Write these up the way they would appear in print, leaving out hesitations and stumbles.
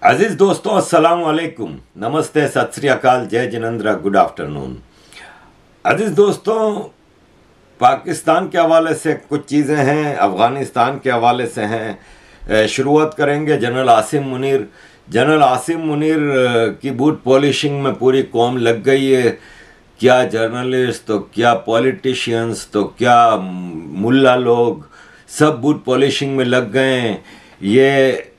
अजीज दोस्तों, अस्सलाम वालेकुम, नमस्ते, सत श्री अकाल, जय जिनेंद्र, गुड आफ्टरनून। अजीज दोस्तों, पाकिस्तान के हवाले से कुछ चीज़ें हैं, अफ़गानिस्तान के हवाले से हैं। शुरुआत करेंगे जनरल आसिम मुनीर। जनरल आसिम मुनीर की बूट पॉलिशिंग में पूरी कौम लग गई है। क्या जर्नलिस्ट तो क्या पॉलिटिशियंस तो क्या मुल्ला लोग, सब बूट पॉलिशिंग में लग गए हैं। ये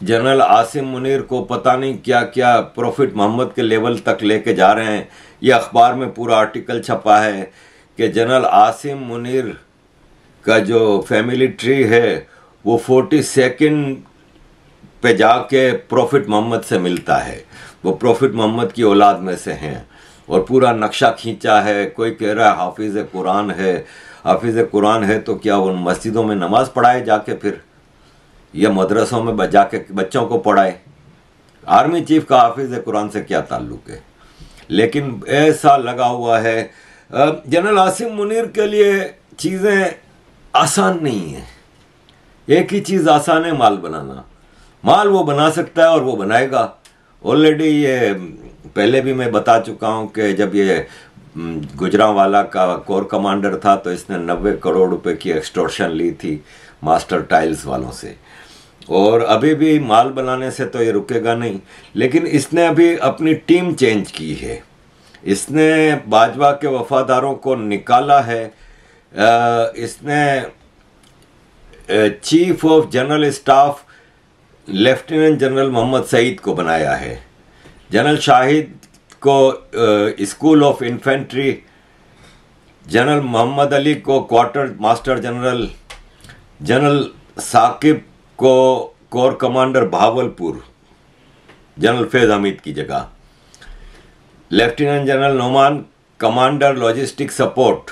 जनरल आसिम मुनीर को पता नहीं क्या क्या प्रॉफिट मोहम्मद के लेवल तक लेके जा रहे हैं। ये अखबार में पूरा आर्टिकल छपा है कि जनरल आसिम मुनीर का जो फैमिली ट्री है वो 42nd पे जाके प्रॉफिट मोहम्मद से मिलता है। वो प्रॉफिट मोहम्मद की औलाद में से हैं और पूरा नक्शा खींचा है। कोई कह रहा है हाफिज़ कुरान है। हाफिज़ कुरान है तो क्या वो मस्जिदों में नमाज पढ़ाए जाके, फिर या मदरसों में जाके बच्चों को पढ़ाए? आर्मी चीफ का हाफिज़ कुरान से क्या ताल्लुक़ है? लेकिन ऐसा लगा हुआ है। जनरल आसिम मुनीर के लिए चीज़ें आसान नहीं है। एक ही चीज़ आसान है, माल बनाना। माल वो बना सकता है और वो बनाएगा। ऑलरेडी ये पहले भी मैं बता चुका हूँ कि जब ये गुजरांवाला का कोर कमांडर था तो इसने 90 करोड़ रुपए की एक्सटॉर्शन ली थी मास्टर टाइल्स वालों से। और अभी भी माल बनाने से तो ये रुकेगा नहीं। लेकिन इसने अभी अपनी टीम चेंज की है। इसने बाजवा के वफादारों को निकाला है। इसने chief of general staff lieutenant general Mohammad Saeed को बनाया है। जनरल शाहिद को school of infantry, general Mohammad Ali को quartermaster general, general Saqib को corps commander Bahawalpur general Faiz Hameed की जगह, lieutenant general Noman commander logistic support,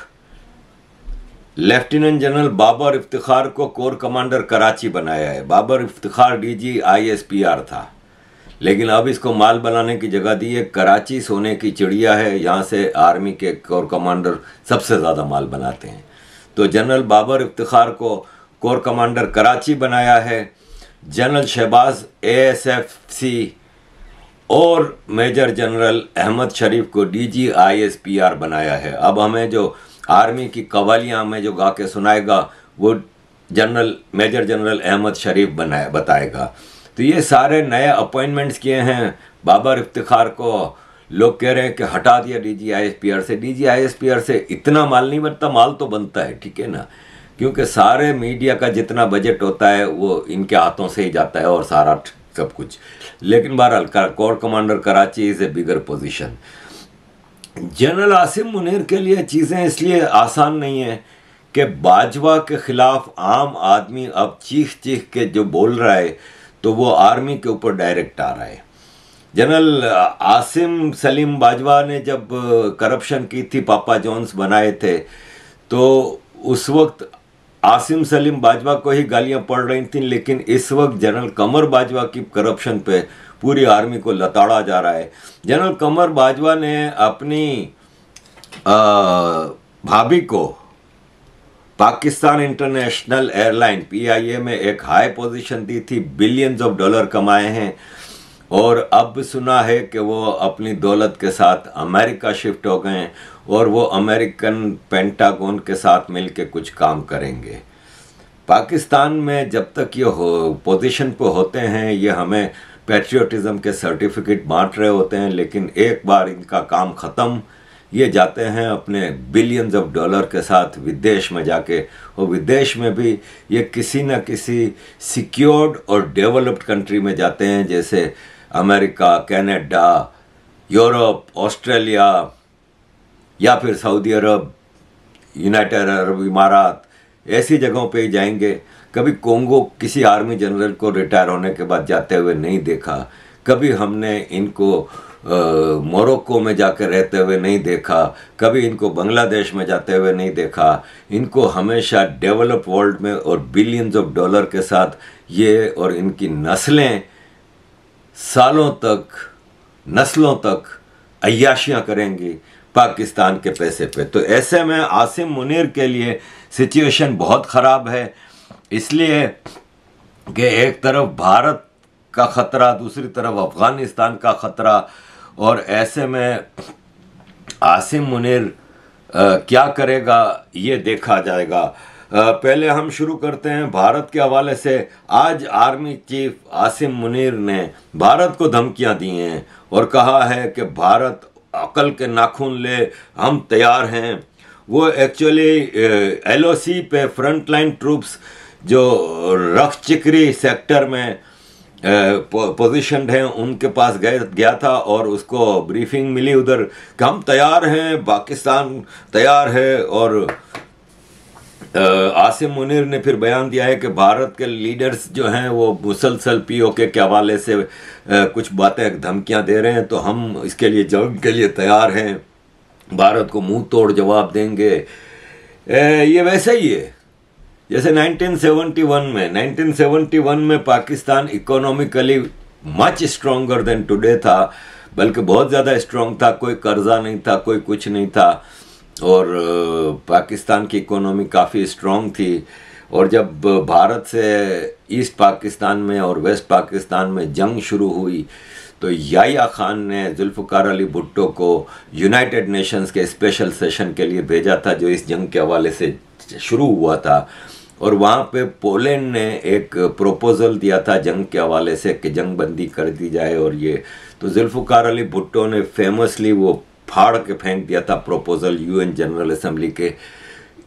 lieutenant general Babar Iftikhar को कोर कमांडर कराची बनाया है। बाबर इफ्तिखार डीजी ISPR था, लेकिन अब इसको माल बनाने की जगह दी है। कराची सोने की चिड़िया है, यहाँ से आर्मी के कोर कमांडर सबसे ज़्यादा माल बनाते हैं। तो जनरल बाबर इफ्तिखार को कोर कमांडर कराची बनाया है। जनरल शहबाज ASFC और मेजर जनरल अहमद शरीफ को DG ISPR बनाया है। अब हमें जो आर्मी की कवालियाँ में जो गा के सुनाएगा वो मेजर जनरल अहमद शरीफ बताएगा। तो ये सारे नए अपॉइंटमेंट्स किए हैं। बाबर इफ्तिखार को लोग कह रहे हैं कि हटा दिया DG ISPR से। DG ISPR से इतना माल नहीं बनता, माल तो बनता है, ठीक है ना, क्योंकि सारे मीडिया का जितना बजट होता है वो इनके हाथों से ही जाता है और सारा सब कुछ। लेकिन बहरहाल core commander Karachi is a bigger position. General Asim Munir के लिए चीज़ें इसलिए आसान नहीं है कि बाजवा के ख़िलाफ़ आम आदमी अब चीख चीख के जो बोल रहा है तो वो आर्मी के ऊपर डायरेक्ट आ रहा है। जनरल आसिम सलीम बाजवा ने जब करप्शन की थी, पापा जॉन्स बनाए थे, तो उस वक्त आसिम सलीम बाजवा को ही गालियां पड़ रही थी। लेकिन इस वक्त जनरल कमर बाजवा की करप्शन पे पूरी आर्मी को लताड़ा जा रहा है। जनरल कमर बाजवा ने अपनी भाभी को पाकिस्तान इंटरनेशनल एयरलाइन PIA में एक हाई पोजीशन दी थी, बिलियंस ऑफ डॉलर कमाए हैं। और अब सुना है कि वो अपनी दौलत के साथ अमेरिका शिफ्ट हो गए हैं और वो अमेरिकन पेंटागन के साथ मिलकर कुछ काम करेंगे। पाकिस्तान में जब तक ये पोजीशन पे होते हैं ये हमें पैट्रियोटिज्म के सर्टिफिकेट बांट रहे होते हैं, लेकिन एक बार इनका काम ख़त्म, ये जाते हैं अपने बिलियंस ऑफ डॉलर के साथ विदेश में जाके। और विदेश में भी ये किसी न किसी सिक्योर्ड और डेवलप्ड कंट्री में जाते हैं, जैसे अमेरिका, कनाडा, यूरोप, ऑस्ट्रेलिया या फिर सऊदी अरब, यूनाइटेड अरब इमारात, ऐसी जगहों पे ही जाएंगे। कभी कोंगो किसी आर्मी जनरल को रिटायर होने के बाद जाते हुए नहीं देखा। कभी हमने इनको मोरक्को में जाकर रहते हुए नहीं देखा। कभी इनको बांग्लादेश में जाते हुए नहीं देखा। इनको हमेशा डेवलप वर्ल्ड में और बिलियंस ऑफ डॉलर के साथ ये और इनकी नस्लें सालों तक, नस्लों तक अय्याशियाँ करेंगी पाकिस्तान के पैसे पे। तो ऐसे में आसिम मुनीर के लिए सिचुएशन बहुत ख़राब है। इसलिए कि एक तरफ भारत का खतरा, दूसरी तरफ अफगानिस्तान का खतरा, और ऐसे में आसिम मुनीर क्या करेगा ये देखा जाएगा। पहले हम शुरू करते हैं भारत के हवाले से। आज आर्मी चीफ आसिम मुनीर ने भारत को धमकियां दी हैं और कहा है कि भारत अकल के नाखून ले, हम तैयार हैं। वो एक्चुअली LOC पे फ्रंटलाइन ट्रूप्स जो रख चिकरी सेक्टर में पोजीशन है उनके पास गया था और उसको ब्रीफिंग मिली उधर कि हम तैयार हैं, पाकिस्तान तैयार है। और आसिम मुनीर ने फिर बयान दिया है कि भारत के लीडर्स जो हैं वो मुसलसल POK के हवाले से कुछ बातें धमकियां दे रहे हैं, तो हम इसके लिए जंग के लिए तैयार हैं, भारत को मुंह तोड़ जवाब देंगे। ये वैसे ही है जैसे 1971 में Pakistan economically much stronger than today था, बल्कि बहुत ज़्यादा स्ट्रॉन्ग था, कोई कर्जा नहीं था, कोई कुछ नहीं था, और पाकिस्तान की इकोनॉमी काफ़ी स्ट्रॉन्ग थी। और जब भारत से ईस्ट पाकिस्तान में और वेस्ट पाकिस्तान में जंग शुरू हुई तो याह्या खान ने जुल्फ़िकार अली भुट्टो को यूनाइटेड नेशंस के स्पेशल सेशन के लिए भेजा था, जो इस जंग के हवाले से शुरू हुआ था। और वहाँ पे पोलैंड ने एक प्रोपोज़ल दिया था जंग के हवाले से कि जंग बंदी कर दी जाए, और ये तो जुल्फ़िकार अली भुट्टो ने फेमसली वो फाड़ के फेंक दिया था प्रोपोज़ल UN जनरल असेंबली के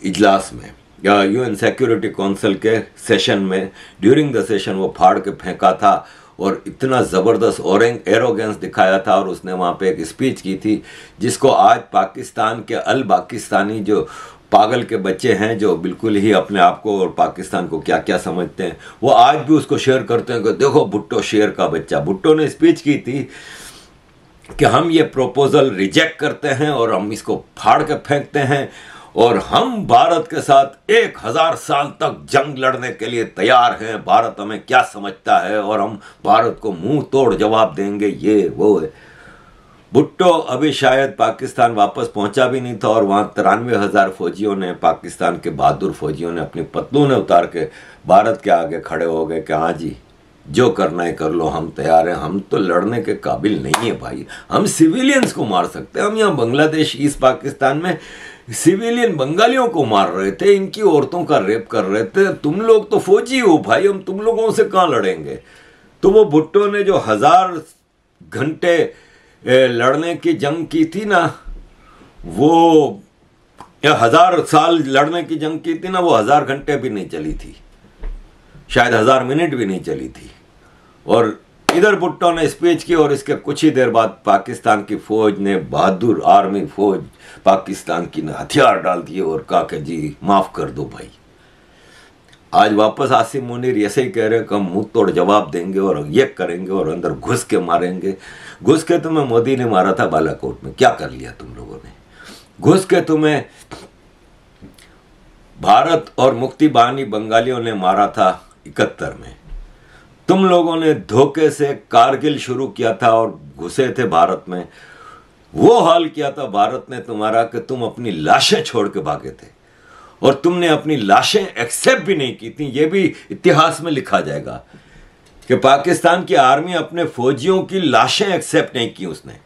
इजलास में, या UN सिक्योरिटी काउंसिल के सेशन में। ड्यूरिंग द सेशन वो फाड़ के फेंका था और इतना ज़बरदस्त एरोगेंस दिखाया था, और उसने वहाँ पे एक स्पीच की थी जिसको आज पाकिस्तान के अल पाकिस्तानी जो पागल के बच्चे हैं, जो बिल्कुल ही अपने आप को और पाकिस्तान को क्या क्या समझते हैं, वो आज भी उसको शेयर करते हैं कि देखो भुट्टो शेर का बच्चा। भुट्टो ने स्पीच की थी कि हम ये प्रपोजल रिजेक्ट करते हैं और हम इसको फाड़ के फेंकते हैं, और हम भारत के साथ 1000 साल तक जंग लड़ने के लिए तैयार हैं, भारत हमें क्या समझता है और हम भारत को मुंह तोड़ जवाब देंगे, ये वो है। भुट्टो अभी शायद पाकिस्तान वापस पहुंचा भी नहीं था, और वहाँ 93,000 फौजियों ने, पाकिस्तान के बहादुर फौजियों ने अपनी पतलूनें उतार के भारत के आगे खड़े हो गए कि हाँ जी, जो करना है कर लो, हम तैयार हैं, हम तो लड़ने के काबिल नहीं है भाई, हम सिविलियंस को मार सकते हैं। हम यहाँ बांग्लादेश ईस्ट पाकिस्तान में सिविलियन बंगालियों को मार रहे थे, इनकी औरतों का रेप कर रहे थे, तुम लोग तो फौजी हो भाई, हम तुम लोगों से कहाँ लड़ेंगे। तो वो भुट्टो ने जो 1000 घंटे लड़ने की जंग की थी ना, वो 1000 साल लड़ने की जंग की थी ना, वो 1000 घंटे भी नहीं चली थी, शायद 1000 मिनट भी नहीं चली थी। और इधर भुट्टो ने स्पीच की और इसके कुछ ही देर बाद पाकिस्तान की फौज ने, बहादुर आर्मी फौज पाकिस्तान की ने हथियार डाल दिए और कहा कि जी माफ कर दो भाई। आज वापस आसिम मुनीर ऐसे ही कह रहे हैं कि हम मुंह तोड़ जवाब देंगे और ये करेंगे और अंदर घुस के मारेंगे। घुस के तुम्हें मोदी ने मारा था बालाकोट में, क्या कर लिया तुम लोगों ने? घुस के तुम्हें भारत और मुक्ति बाहिनी बंगालियों ने मारा था 71 में। तुम लोगों ने धोखे से कारगिल शुरू किया था और घुसे थे भारत में, वो हाल किया था भारत ने तुम्हारा कि तुम अपनी लाशें छोड़ के भागे थे, और तुमने अपनी लाशें एक्सेप्ट भी नहीं की थी। ये भी इतिहास में लिखा जाएगा कि पाकिस्तान की आर्मी अपने फौजियों की लाशें एक्सेप्ट नहीं की उसने।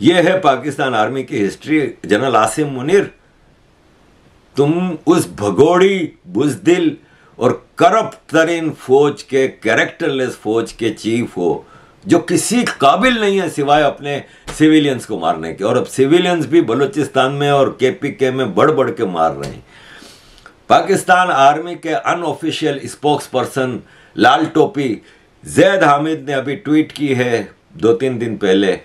ये है पाकिस्तान आर्मी की हिस्ट्री। जनरल आसिम मुनीर, तुम उस भगोड़ी, बुजदिल और करप्ट तरीन फौज के, कैरेक्टरलेस फौज के चीफ हो, जो किसी काबिल नहीं है सिवाय अपने सिविलियंस को मारने के। और अब सिविलियंस भी बलूचिस्तान में और KPK में बढ़ बढ़ के मार रहे हैं। पाकिस्तान आर्मी के अनऑफिशियल स्पोक्स पर्सन लाल टोपी जैद हामिद ने अभी ट्वीट की है 2-3 दिन पहले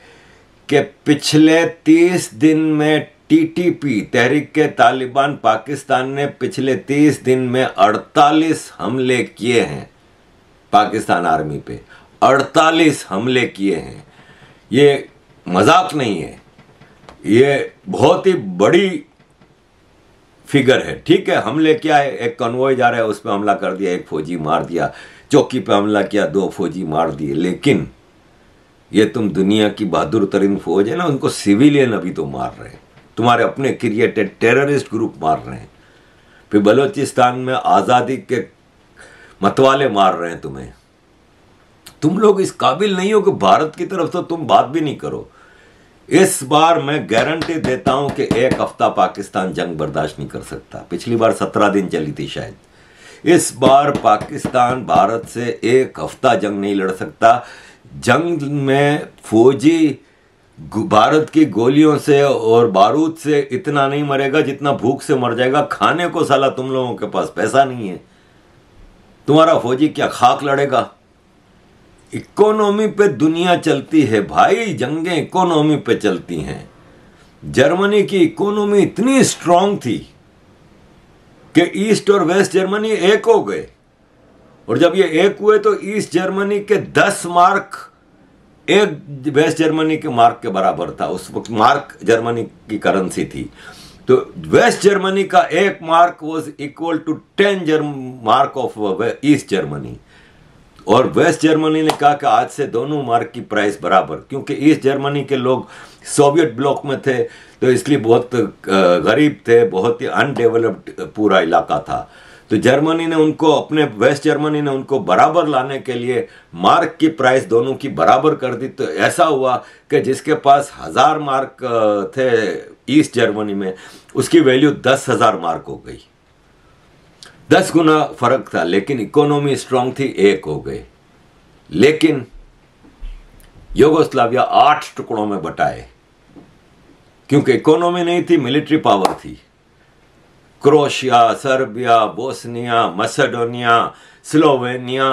कि पिछले 30 दिन में TTP, तहरीक के तालिबान पाकिस्तान ने पिछले 30 दिन में 48 हमले किए हैं पाकिस्तान आर्मी पे। 48 हमले किए हैं। ये मजाक नहीं है, ये बहुत ही बड़ी फिगर है। ठीक है, हमले क्या है, एक कन्वॉय जा रहा है उस पर हमला कर दिया, एक फौजी मार दिया, चौकी पे हमला किया, 2 फौजी मार दिए। लेकिन ये तुम दुनिया की बहादुर तरीन फौज है ना, उनको सिविलियन अभी तो मार रहे हैं, तुम्हारे अपने क्रिएटेड टेररिस्ट ग्रुप मार रहे हैं। फिर बलूचिस्तान में आज़ादी के मतवाले मार रहे हैं तुम्हें। तुम लोग इस काबिल नहीं हो कि भारत की तरफ तो तुम बात भी नहीं करो। इस बार मैं गारंटी देता हूं कि 1 हफ्ता पाकिस्तान जंग बर्दाश्त नहीं कर सकता। पिछली बार 17 दिन चली थी शायद। इस बार पाकिस्तान भारत से 1 हफ्ता जंग नहीं लड़ सकता। जंग में फौजी भारत की गोलियों से और बारूद से इतना नहीं मरेगा जितना भूख से मर जाएगा। खाने को साला तुम लोगों के पास पैसा नहीं है। तुम्हारा फौजी क्या खाक लड़ेगा? इकोनॉमी पे दुनिया चलती है भाई, जंगें इकोनॉमी पे चलती हैं। जर्मनी की इकोनॉमी इतनी स्ट्रांग थी कि ईस्ट और वेस्ट जर्मनी एक हो गए, और जब ये एक हुए तो ईस्ट जर्मनी के 10 मार्क एक वेस्ट जर्मनी के मार्क के बराबर था। उस वक्त मार्क जर्मनी की करेंसी थी, तो वेस्ट जर्मनी का 1 mark was equal to 10 mark of East Germany. और वेस्ट जर्मनी ने कहा कि आज से दोनों मार्क की प्राइस बराबर, क्योंकि ईस्ट जर्मनी के लोग सोवियत ब्लॉक में थे तो इसलिए बहुत गरीब थे, बहुत ही अनडेवलप्ड पूरा इलाका था। तो जर्मनी ने उनको अपने वेस्ट जर्मनी ने उनको बराबर लाने के लिए मार्क की प्राइस दोनों की बराबर कर दी। तो ऐसा हुआ कि जिसके पास 1000 मार्क थे ईस्ट जर्मनी में, उसकी वैल्यू 10,000 मार्क हो गई। 10 गुना फर्क था, लेकिन इकोनॉमी स्ट्रांग थी, एक हो गए। लेकिन यूगोस्लाविया 8 टुकड़ों में बटाए, क्योंकि इकोनॉमी नहीं थी, मिलिट्री पावर थी। Croatia, Serbia, Bosnia, Macedonia, Slovenia,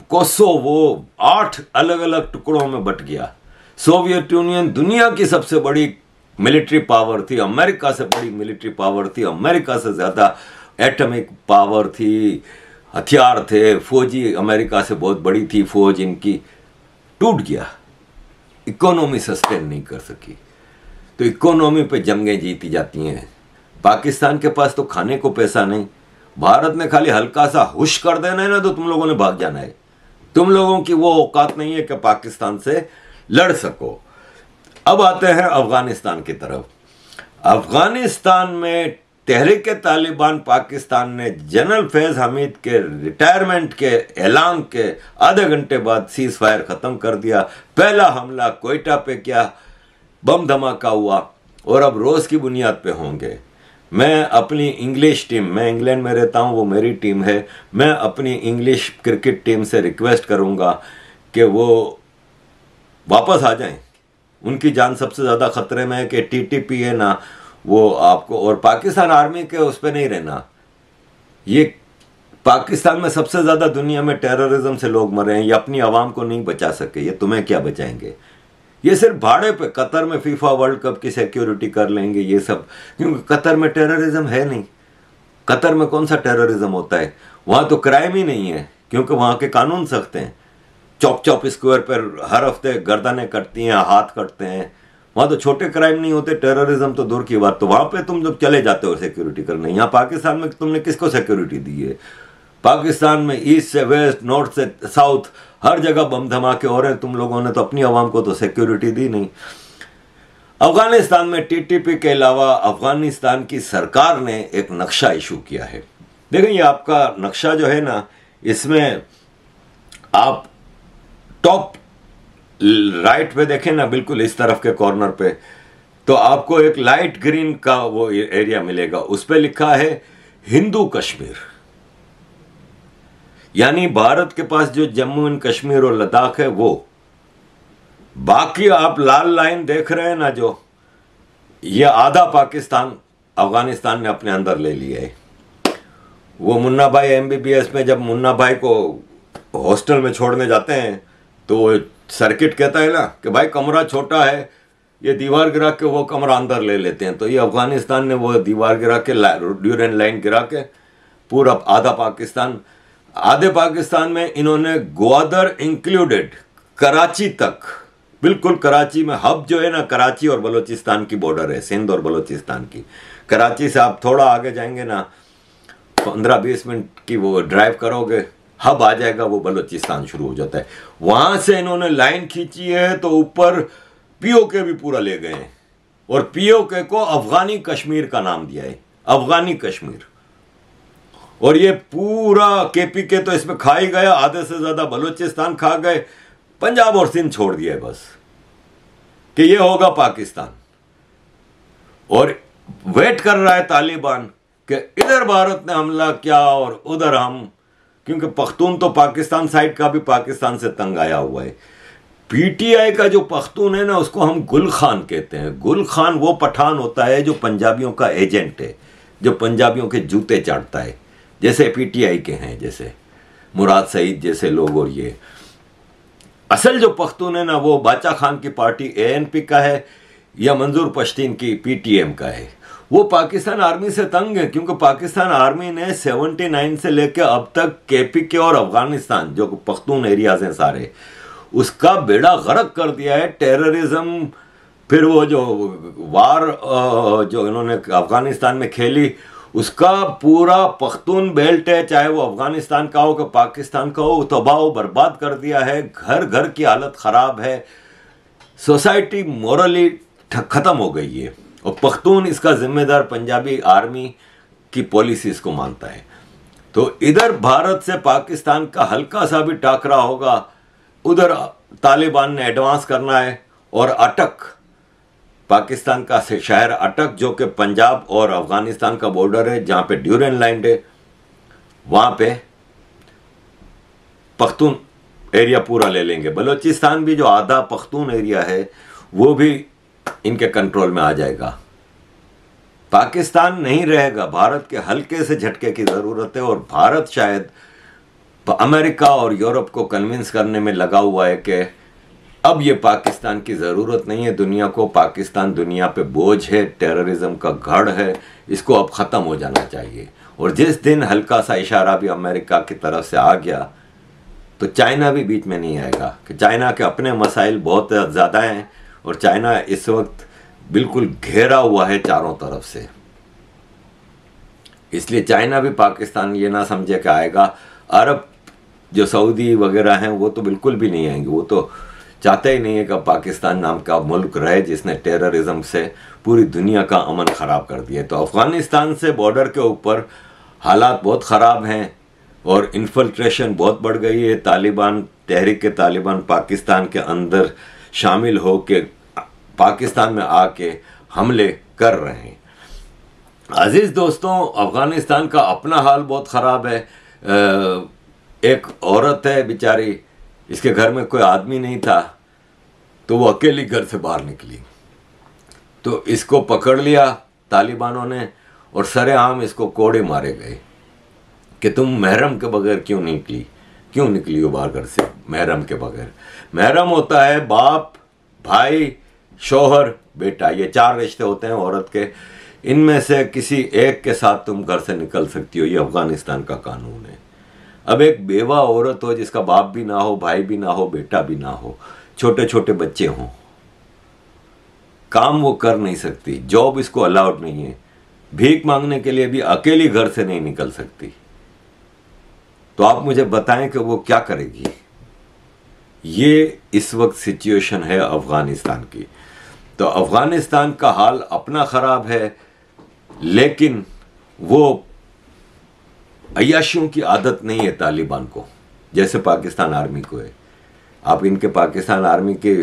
Kosovo 8 अलग अलग टुकड़ों में बट गया। सोवियत यूनियन दुनिया की सबसे बड़ी मिलिट्री पावर थी, अमेरिका से बड़ी मिलिट्री पावर थी, अमेरिका से ज्यादा एटॉमिक पावर थी, हथियार थे, फौजी अमेरिका से बहुत बड़ी थी फौज इनकी। टूट गया, इकोनॉमी सस्टेन नहीं कर सकी। तो इकोनॉमी पे जंगें जीती जाती हैं। पाकिस्तान के पास तो खाने को पैसा नहीं। भारत ने खाली हल्का सा हुश कर देना है ना तो तुम लोगों ने भाग जाना है। तुम लोगों की वो औकात नहीं है कि पाकिस्तान से लड़ सको। अब आते हैं अफगानिस्तान की तरफ। अफगानिस्तान में तहरीक तालिबान पाकिस्तान ने जनरल फैज हमीद के रिटायरमेंट के ऐलान के आधे घंटे बाद सीज फायर खत्म कर दिया। पहला हमला कोयटा पे किया, बम धमाका हुआ, और अब रोज की बुनियाद पे होंगे। मैं अपनी इंग्लिश टीम, मैं इंग्लैंड में रहता हूं, वो मेरी टीम है, मैं अपनी इंग्लिश क्रिकेट टीम से रिक्वेस्ट करूंगा कि वो वापस आ जाएं। उनकी जान सबसे ज़्यादा खतरे में है कि टीटीपी है ना, वो आपको, और पाकिस्तान आर्मी के उस पर नहीं रहना। ये पाकिस्तान में सबसे ज़्यादा दुनिया में टेररिज्म से लोग मरे हैं, ये अपनी आवाम को नहीं बचा सके, ये तुम्हें क्या बचाएंगे? ये सिर्फ भाड़े पे कतर में फीफा वर्ल्ड कप की सिक्योरिटी कर लेंगे ये सब, क्योंकि कतर में टेररिज्म है नहीं। कतर में कौन सा टेररिज्म होता है? वहाँ तो क्राइम ही नहीं है, क्योंकि वहाँ के कानून सख्त हैं। चौक चौक स्क्वायर पर हर हफ्ते गर्दनें कटती हैं, हाथ कटते हैं। वहाँ तो छोटे क्राइम नहीं होते, टेररिज्म तो दूर की बात। तो वहाँ पे तुम जब चले जाते हो सिक्योरिटी करने, यहाँ पाकिस्तान में तुमने किसको सिक्योरिटी दी है? पाकिस्तान में ईस्ट से वेस्ट, नॉर्थ से साउथ, हर जगह बम धमाके हो रहे हैं। तुम लोगों ने तो अपनी आवाम को तो सिक्योरिटी दी नहीं। अफगानिस्तान में टीटीपी के अलावा अफगानिस्तान की सरकार ने एक नक्शा इशू किया है। देखें, ये आपका नक्शा जो है ना, इसमें आप टॉप राइट पे देखें ना, बिल्कुल इस तरफ के कॉर्नर पे, तो आपको एक लाइट ग्रीन का वो एरिया मिलेगा। उस पे लिखा है हिंदू कश्मीर, यानी भारत के पास जो जम्मू एंड कश्मीर और लद्दाख है वो। बाकी आप लाल लाइन देख रहे हैं ना, जो ये आधा पाकिस्तान अफगानिस्तान ने अपने अंदर ले लिया है। वो मुन्ना भाई एमबीबीएस में जब मुन्ना भाई को हॉस्टल में छोड़ने जाते हैं तो वो सर्किट कहता है ना कि भाई कमरा छोटा है, ये दीवार गिरा के वो कमरा अंदर ले लेते हैं। तो ये अफगानिस्तान ने वो दीवार गिरा के, ड्यूरेंट लाइन गिरा के पूरा आधा पाकिस्तान, आधे पाकिस्तान में इन्होंने ग्वादर इंक्लूडेड कराची तक, बिल्कुल कराची में हब जो है ना, कराची और बलोचिस्तान की बॉर्डर है, सिंध और बलोचिस्तान की। कराची से आप थोड़ा आगे जाएंगे ना, 15-20 मिनट की वो ड्राइव करोगे, हब आ जाएगा, वो बलोचिस्तान शुरू हो जाता है। वहां से इन्होंने लाइन खींची है तो ऊपर पीओके भी पूरा ले गए हैं, और पीओके को अफगानी कश्मीर का नाम दिया है, अफगानी कश्मीर। और ये पूरा KPK तो इसमें खा ही गया, आधे से ज्यादा बलूचिस्तान खा गए, पंजाब और सिंध छोड़ दिए बस कि ये होगा पाकिस्तान। और वेट कर रहा है तालिबान कि इधर भारत ने हमला किया और उधर हम, क्योंकि पख्तून तो पाकिस्तान साइड का भी पाकिस्तान से तंग आया हुआ है। PTI का जो पख्तून है ना, उसको हम गुल खान कहते हैं। गुल खान वो पठान होता है जो पंजाबियों का एजेंट है, जो पंजाबियों के जूते चाटता है, जैसे PTI के हैं, जैसे मुराद सईद जैसे लोग। और ये असल जो पख्तून है ना, वो बाचा खान की पार्टी ANP का है या मंजूर पश्तीन की PTM का है। वो पाकिस्तान आर्मी से तंग है, क्योंकि पाकिस्तान आर्मी ने 79 से लेकर अब तक KPK और अफगानिस्तान जो पख्तून एरियाज हैं सारे, उसका बेड़ा गर्क कर दिया है। टेररिज्म, फिर वो जो वार जो इन्होंने अफगानिस्तान में खेली, उसका पूरा पख्तून बेल्ट है, चाहे वो अफगानिस्तान का हो कि पाकिस्तान का हो, तबाह बर्बाद कर दिया है। घर घर की हालत खराब है, सोसाइटी मोरली खत्म हो गई है। और पख्तून इसका जिम्मेदार पंजाबी आर्मी की पॉलिसीज को मानता है। तो इधर भारत से पाकिस्तान का हल्का सा भी टाकरा होगा, उधर तालिबान ने एडवांस करना है। और अटक, पाकिस्तान का शहर अटक जो कि पंजाब और अफगानिस्तान का बॉर्डर है, जहां पे ड्यूरेन लाइन है, वहां पे पख्तून एरिया पूरा ले लेंगे। बलूचिस्तान भी जो आधा पख्तून एरिया है वो भी इनके कंट्रोल में आ जाएगा। पाकिस्तान नहीं रहेगा, भारत के हल्के से झटके की जरूरत है। और भारत शायद अमेरिका और यूरोप को कन्विंस करने में लगा हुआ है कि अब ये पाकिस्तान की ज़रूरत नहीं है दुनिया को। पाकिस्तान दुनिया पे बोझ है, टेररिज्म का गढ़ है, इसको अब ख़त्म हो जाना चाहिए। और जिस दिन हल्का सा इशारा भी अमेरिका की तरफ से आ गया तो चाइना भी बीच में नहीं आएगा, कि चाइना के अपने मसाइल बहुत ज़्यादा हैं और चाइना इस वक्त बिल्कुल घेरा हुआ है चारों तरफ से। इसलिए चाइना भी पाकिस्तान ये ना समझे कि आएगा। अरब जो सऊदी वगैरह हैं वो तो बिल्कुल भी नहीं आएंगे, वो तो चाहते ही नहीं है कि पाकिस्तान नाम का मुल्क रहे जिसने टेररिज्म से पूरी दुनिया का अमन ख़राब कर दिया। तो अफ़गानिस्तान से बॉर्डर के ऊपर हालात बहुत ख़राब हैं और इन्फिल्ट्रेशन बहुत बढ़ गई है। तालिबान, तहरीक तालिबान पाकिस्तान के अंदर शामिल हो के पाकिस्तान में आके हमले कर रहे हैं। अजीज़ दोस्तों, अफ़गानिस्तान का अपना हाल बहुत ख़राब है। एक औरत है बेचारी, इसके घर में कोई आदमी नहीं था, तो वो अकेली घर से बाहर निकली, तो इसको पकड़ लिया तालिबानों ने और सरेआम इसको कोड़े मारे गए कि तुम महरम के बगैर क्यों निकली हो बाहर घर से महरम के बगैर। महरम होता है बाप, भाई, शौहर, बेटा, ये 4 रिश्ते होते हैं औरत के। इनमें से किसी एक के साथ तुम घर से निकल सकती हो, ये अफगानिस्तान का कानून है। अब एक बेवा औरत हो जिसका बाप भी ना हो, भाई भी ना हो, बेटा भी ना हो, छोटे छोटे बच्चे हों, काम वो कर नहीं सकती, जॉब इसको अलाउड नहीं है, भीख मांगने के लिए भी अकेली घर से नहीं निकल सकती। तो आप मुझे बताएं कि वो क्या करेगी। ये इस वक्त सिचुएशन है अफगानिस्तान की। तो अफगानिस्तान का हाल अपना खराब है, लेकिन वो अय्याशियों की आदत नहीं है तालिबान को, जैसे पाकिस्तान आर्मी को है। आप इनके पाकिस्तान आर्मी के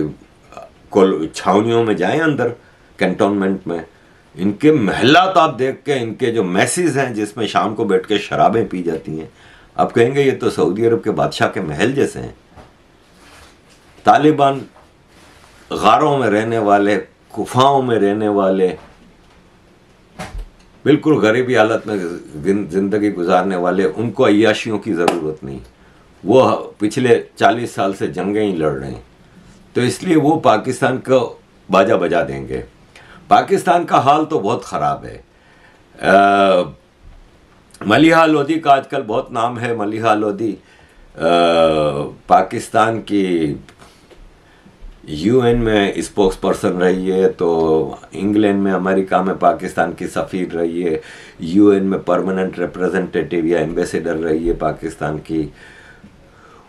छावनियों में जाएं, अंदर कैंटोनमेंट में, इनके महलात आप देख के, इनके जो मैसेज हैं जिसमें शाम को बैठ के शराबें पी जाती हैं, आप कहेंगे ये तो सऊदी अरब के बादशाह के महल जैसे हैं। तालिबान गारों में रहने वाले, गुफाओं में रहने वाले, बिल्कुल गरीबी हालत में ज़िंदगी गुजारने वाले, उनको अय्याशियों की ज़रूरत नहीं। वो पिछले 40 साल से जंगें ही लड़ रहे हैं, तो इसलिए वो पाकिस्तान को बाजा बजा देंगे। पाकिस्तान का हाल तो बहुत ख़राब है। मलिहा लोधी का आजकल बहुत नाम है। मलिहा लोधी पाकिस्तान की UN में स्पोक्स पर्सन रही है, तो इंग्लैंड में, अमेरिका में पाकिस्तान की सफ़ीर रही है, UN में परमानेंट रिप्रेजेंटेटिव या एम्बेसडर रही है पाकिस्तान की।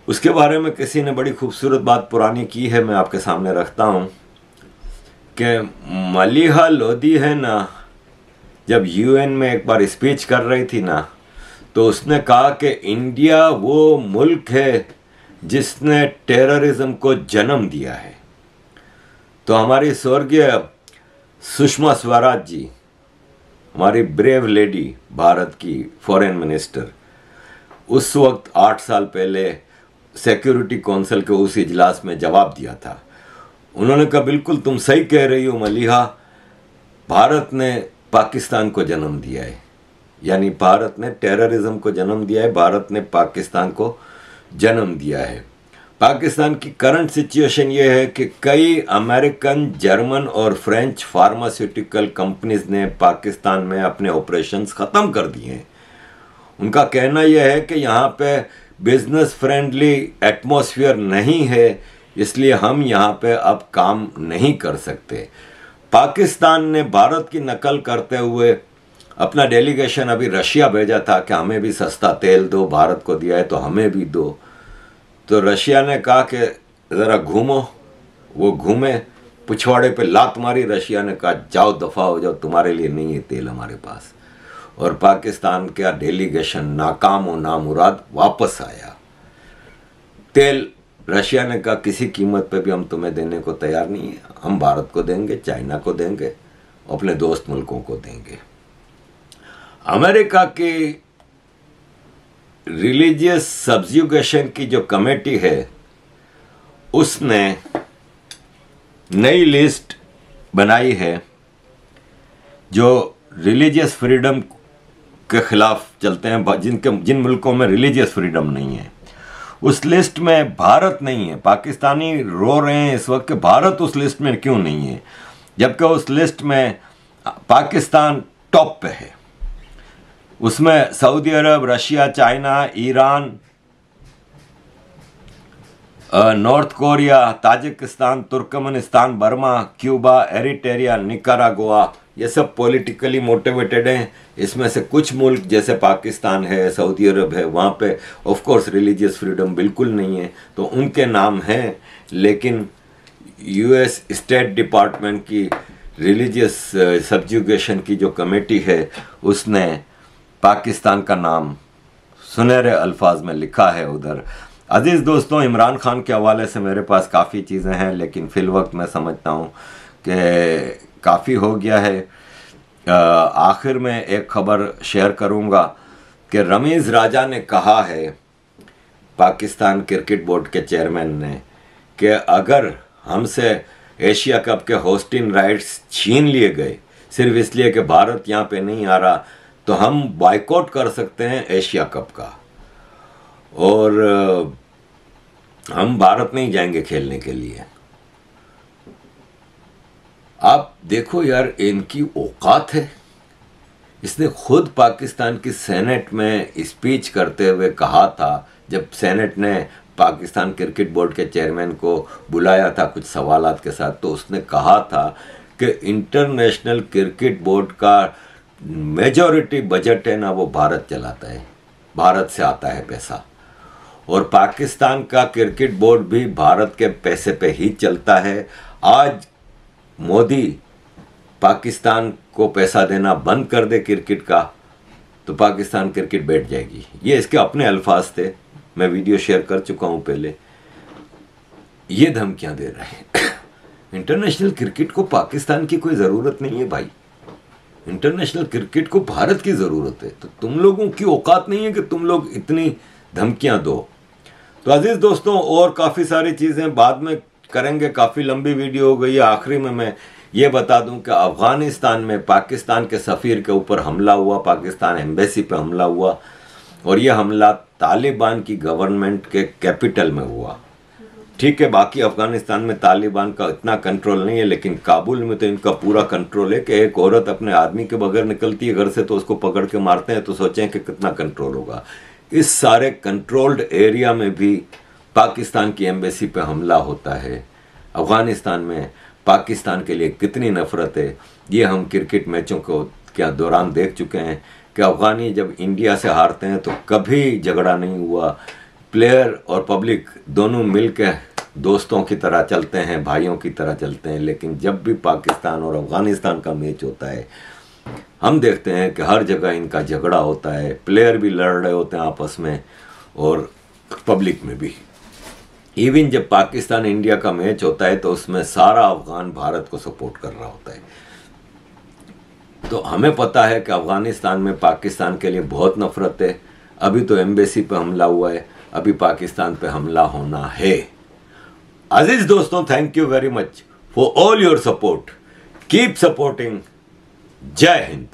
उसके बारे में किसी ने बड़ी खूबसूरत बात पुरानी की है, मैं आपके सामने रखता हूँ कि मलिहा लोधी है ना, जब UN में एक बार स्पीच कर रही थी ना, तो उसने कहा कि इंडिया वो मुल्क है जिसने टेररिज्म को जन्म दिया है। तो हमारी स्वर्गीय सुषमा स्वराज जी, हमारी ब्रेव लेडी, भारत की फॉरेन मिनिस्टर, उस वक्त 8 साल पहले सिक्योरिटी काउंसिल के उस इजलास में जवाब दिया था। उन्होंने कहा बिल्कुल तुम सही कह रही हो मलिहा, भारत ने पाकिस्तान को जन्म दिया है, यानी भारत ने टेररिज्म को जन्म दिया है, भारत ने पाकिस्तान को जन्म दिया है। पाकिस्तान की करंट सिचुएशन ये है कि कई अमेरिकन, जर्मन और फ्रेंच फार्मास्यूटिकल कंपनीज ने पाकिस्तान में अपने ऑपरेशंस ख़त्म कर दिए हैं। उनका कहना यह है कि यहाँ पे बिजनेस फ्रेंडली एटमॉस्फेयर नहीं है, इसलिए हम यहाँ पे अब काम नहीं कर सकते। पाकिस्तान ने भारत की नकल करते हुए अपना डेलीगेशन अभी रशिया भेजा था कि हमें भी सस्ता तेल दो, भारत को दिया है तो हमें भी दो। तो रशिया ने कहा कि ज़रा घूमो, वो घूमे, पिछवाड़े पे लात मारी। रशिया ने कहा जाओ दफ़ा हो जाओ, तुम्हारे लिए नहीं है तेल हमारे पास। और पाकिस्तान का डेलीगेशन नाकाम और नामुराद वापस आया। तेल रशिया ने कहा किसी कीमत पे भी हम तुम्हें देने को तैयार नहीं है, हम भारत को देंगे, चाइना को देंगे, अपने दोस्त मुल्कों को देंगे। अमेरिका की रिलीजियस सब्ज्यूगेशन की जो कमेटी है उसने नई लिस्ट बनाई है जो रिलीजियस फ्रीडम के खिलाफ चलते हैं, जिन मुल्कों में रिलीजियस फ्रीडम नहीं है। उस लिस्ट में भारत नहीं है। पाकिस्तानी रो रहे हैं इस वक्त कि भारत उस लिस्ट में क्यों नहीं है, जबकि उस लिस्ट में पाकिस्तान टॉप पे है। उसमें Saudi Arab, Russia, China, Iran, North Korea, Tajikistan, Turkmenistan, Burma, Cuba, Eritrea, Nicaragua, ये सब पॉलिटिकली मोटिवेटेड हैं। इसमें से कुछ मुल्क जैसे पाकिस्तान है, सऊदी अरब है, वहाँ पे ऑफ कोर्स रिलीजियस फ्रीडम बिल्कुल नहीं है, तो उनके नाम हैं। लेकिन यूएस स्टेट डिपार्टमेंट की रिलीजियस सब्ज्यूगेशन की जो कमेटी है उसने पाकिस्तान का नाम सुनहरे अल्फाज में लिखा है उधर। अजीज़ दोस्तों, इमरान खान के हवाले से मेरे पास काफ़ी चीज़ें हैं, लेकिन फ़िल वक्त मैं समझता हूँ कि काफ़ी हो गया है। आखिर में एक ख़बर शेयर करूँगा कि रमीज़ राजा ने कहा है, पाकिस्तान क्रिकेट बोर्ड के चेयरमैन ने, कि अगर हमसे एशिया कप के होस्टिंग राइट्स छीन लिए गए सिर्फ इसलिए कि भारत यहाँ पे नहीं आ रहा, तो हम बायकॉट कर सकते हैं एशिया कप का, और हम भारत नहीं जाएंगे खेलने के लिए। आप देखो यार, इनकी औकात है। इसने खुद पाकिस्तान की सेनेट में स्पीच करते हुए कहा था, जब सेनेट ने पाकिस्तान क्रिकेट बोर्ड के चेयरमैन को बुलाया था कुछ सवालात के साथ, तो उसने कहा था कि इंटरनेशनल क्रिकेट बोर्ड का मेजॉरिटी बजट है ना, वो भारत चलाता है, भारत से आता है पैसा, और पाकिस्तान का क्रिकेट बोर्ड भी भारत के पैसे पे ही चलता है। आज मोदी पाकिस्तान को पैसा देना बंद कर दे क्रिकेट का, तो पाकिस्तान क्रिकेट बैठ जाएगी। ये इसके अपने अल्फाज थे, मैं वीडियो शेयर कर चुका हूँ पहले। ये धमकियाँ दे रहे हैं। इंटरनेशनल क्रिकेट को पाकिस्तान की कोई ज़रूरत नहीं है भाई, इंटरनेशनल क्रिकेट को भारत की ज़रूरत है। तो तुम लोगों की औकात नहीं है कि तुम लोग इतनी धमकियाँ दो। तो अजीज़ दोस्तों, और काफ़ी सारी चीज़ें बाद में करेंगे, काफ़ी लंबी वीडियो हो गई है। आखिरी में मैं ये बता दूं कि अफ़गानिस्तान में पाकिस्तान के सफ़ीर के ऊपर हमला हुआ, पाकिस्तान एम्बेसी पे हमला हुआ, और ये हमला तालिबान की गवर्नमेंट के कैपिटल में हुआ। ठीक है, बाकी अफ़गानिस्तान में तालिबान का इतना कंट्रोल नहीं है, लेकिन काबुल में तो इनका पूरा कंट्रोल है कि एक औरत अपने आदमी के बगैर निकलती है घर से तो उसको पकड़ के मारते हैं। तो सोचें कि कितना कंट्रोल होगा। इस सारे कंट्रोल्ड एरिया में भी पाकिस्तान की एम्बेसी पे हमला होता है। अफ़गानिस्तान में पाकिस्तान के लिए कितनी नफ़रत है, ये हम क्रिकेट मैचों को क्या दौरान देख चुके हैं कि अफ़गानी जब इंडिया से हारते हैं तो कभी झगड़ा नहीं हुआ। प्लेयर और पब्लिक दोनों मिलकर दोस्तों की तरह चलते हैं, भाइयों की तरह चलते हैं। लेकिन जब भी पाकिस्तान और अफ़गानिस्तान का मैच होता है, हम देखते हैं कि हर जगह इनका झगड़ा होता है, प्लेयर भी लड़ रहे होते हैं आपस में और पब्लिक में भी। इवन जब पाकिस्तान इंडिया का मैच होता है तो उसमें सारा अफगान भारत को सपोर्ट कर रहा होता है। तो हमें पता है कि अफगानिस्तान में पाकिस्तान के लिए बहुत नफरत है। अभी तो एम्बेसी पे हमला हुआ है, अभी पाकिस्तान पे हमला होना है। अजीज दोस्तों, thank you very much for all your support. Keep supporting. जय हिंद।